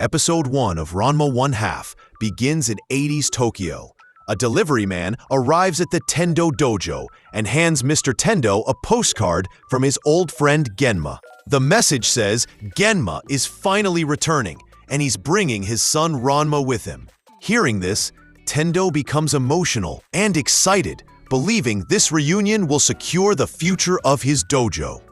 Episode 1 of Ranma 1/2 begins in 80s Tokyo. A delivery man arrives at the Tendo dojo and hands Mr. Tendo a postcard from his old friend Genma. The message says Genma is finally returning, and he's bringing his son Ranma with him. Hearing this, Tendo becomes emotional and excited, believing this reunion will secure the future of his dojo.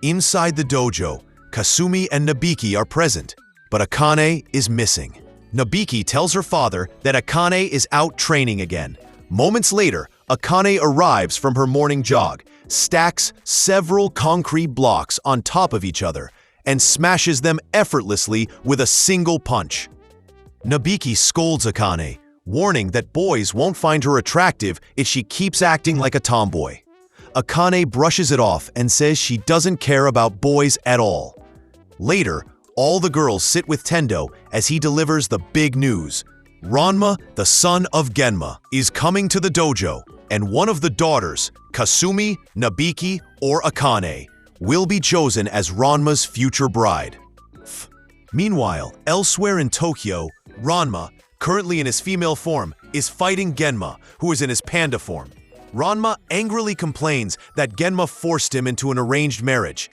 Inside the dojo, Kasumi and Nabiki are present, but Akane is missing. Nabiki tells her father that Akane is out training again. Moments later, Akane arrives from her morning jog, stacks several concrete blocks on top of each other, and smashes them effortlessly with a single punch. Nabiki scolds Akane, warning that boys won't find her attractive if she keeps acting like a tomboy. Akane brushes it off and says she doesn't care about boys at all. Later, all the girls sit with Tendo as he delivers the big news. Ranma, the son of Genma, is coming to the dojo, and one of the daughters, Kasumi, Nabiki, or Akane, will be chosen as Ranma's future bride. Meanwhile, elsewhere in Tokyo, Ranma, currently in his female form, is fighting Genma, who is in his panda form. Ranma angrily complains that Genma forced him into an arranged marriage.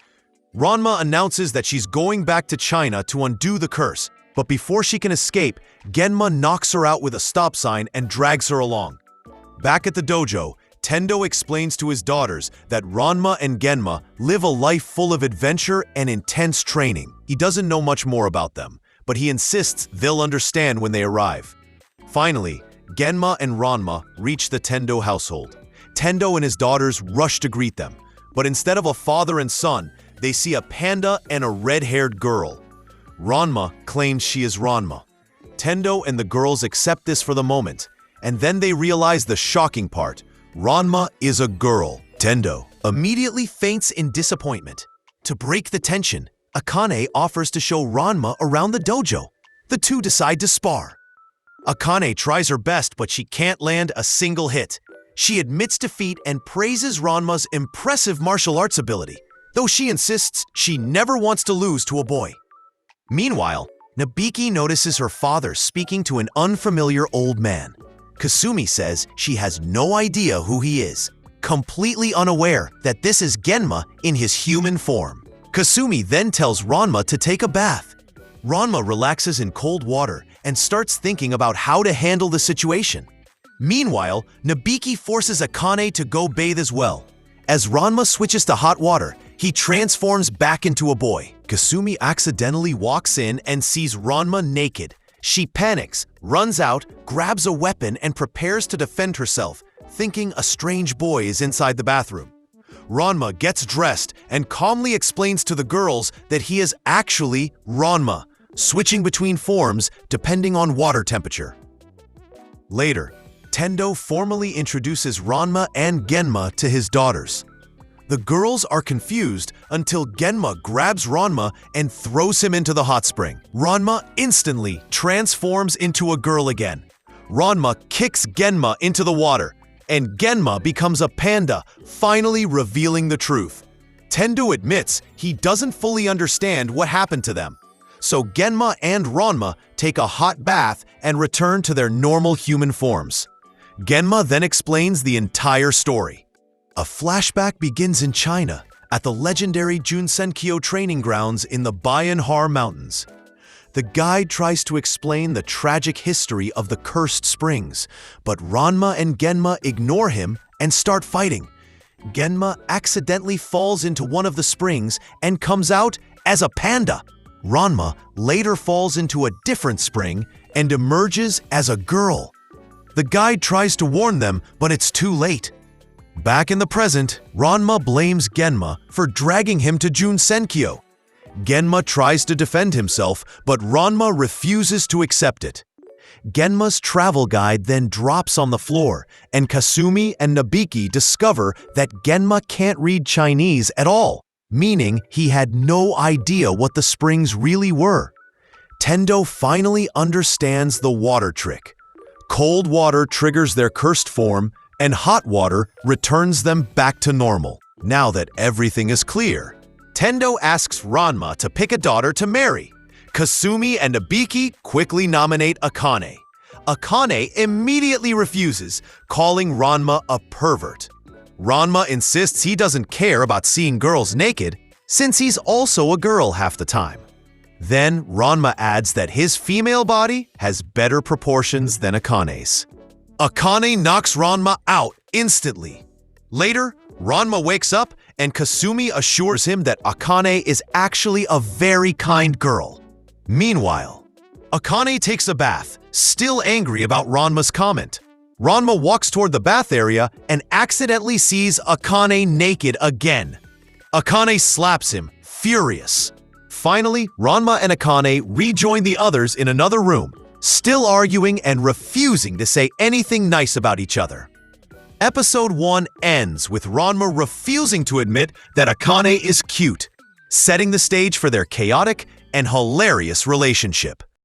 Ranma announces that she's going back to China to undo the curse, but before she can escape, Genma knocks her out with a stop sign and drags her along. Back at the dojo, Tendo explains to his daughters that Ranma and Genma live a life full of adventure and intense training. He doesn't know much more about them, but he insists they'll understand when they arrive. Finally, Genma and Ranma reach the Tendo household. Tendo and his daughters rush to greet them, but instead of a father and son, they see a panda and a red-haired girl. Ranma claims she is Ranma. Tendo and the girls accept this for the moment, and then they realize the shocking part. Ranma is a girl. Tendo immediately faints in disappointment. To break the tension, Akane offers to show Ranma around the dojo. The two decide to spar. Akane tries her best, but she can't land a single hit. She admits defeat and praises Ranma's impressive martial arts ability, though she insists she never wants to lose to a boy. Meanwhile, Nabiki notices her father speaking to an unfamiliar old man. Kasumi says she has no idea who he is, completely unaware that this is Genma in his human form. Kasumi then tells Ranma to take a bath. Ranma relaxes in cold water and starts thinking about how to handle the situation. Meanwhile, Nabiki forces Akane to go bathe as well. As Ranma switches to hot water, he transforms back into a boy. Kasumi accidentally walks in and sees Ranma naked. She panics, runs out, grabs a weapon, and prepares to defend herself, thinking a strange boy is inside the bathroom. Ranma gets dressed and calmly explains to the girls that he is actually Ranma, switching between forms depending on water temperature. Later, Tendo formally introduces Ranma and Genma to his daughters. The girls are confused until Genma grabs Ranma and throws him into the hot spring. Ranma instantly transforms into a girl again. Ranma kicks Genma into the water, and Genma becomes a panda, finally revealing the truth. Tendo admits he doesn't fully understand what happened to them. So Genma and Ranma take a hot bath and return to their normal human forms. Genma then explains the entire story. A flashback begins in China, at the legendary Junsenkyo training grounds in the Bayanhar Mountains. The guide tries to explain the tragic history of the cursed springs, but Ranma and Genma ignore him and start fighting. Genma accidentally falls into one of the springs and comes out as a panda. Ranma later falls into a different spring and emerges as a girl. The guide tries to warn them, but it's too late. Back in the present, Ranma blames Genma for dragging him to Junsenkyo. Genma tries to defend himself, but Ranma refuses to accept it. Genma's travel guide then drops on the floor, and Kasumi and Nabiki discover that Genma can't read Chinese at all, meaning he had no idea what the springs really were. Tendo finally understands the water trick. Cold water triggers their cursed form, and hot water returns them back to normal. Now that everything is clear, Tendo asks Ranma to pick a daughter to marry. Kasumi and Abiki quickly nominate Akane. Akane immediately refuses, calling Ranma a pervert. Ranma insists he doesn't care about seeing girls naked, since he's also a girl half the time. Then Ranma adds that his female body has better proportions than Akane's. Akane knocks Ranma out instantly. Later, Ranma wakes up and Kasumi assures him that Akane is actually a very kind girl. Meanwhile, Akane takes a bath, still angry about Ranma's comment. Ranma walks toward the bath area and accidentally sees Akane naked again. Akane slaps him, furious. Finally, Ranma and Akane rejoin the others in another room, still arguing and refusing to say anything nice about each other. Episode 1 ends with Ranma refusing to admit that Akane is cute, setting the stage for their chaotic and hilarious relationship.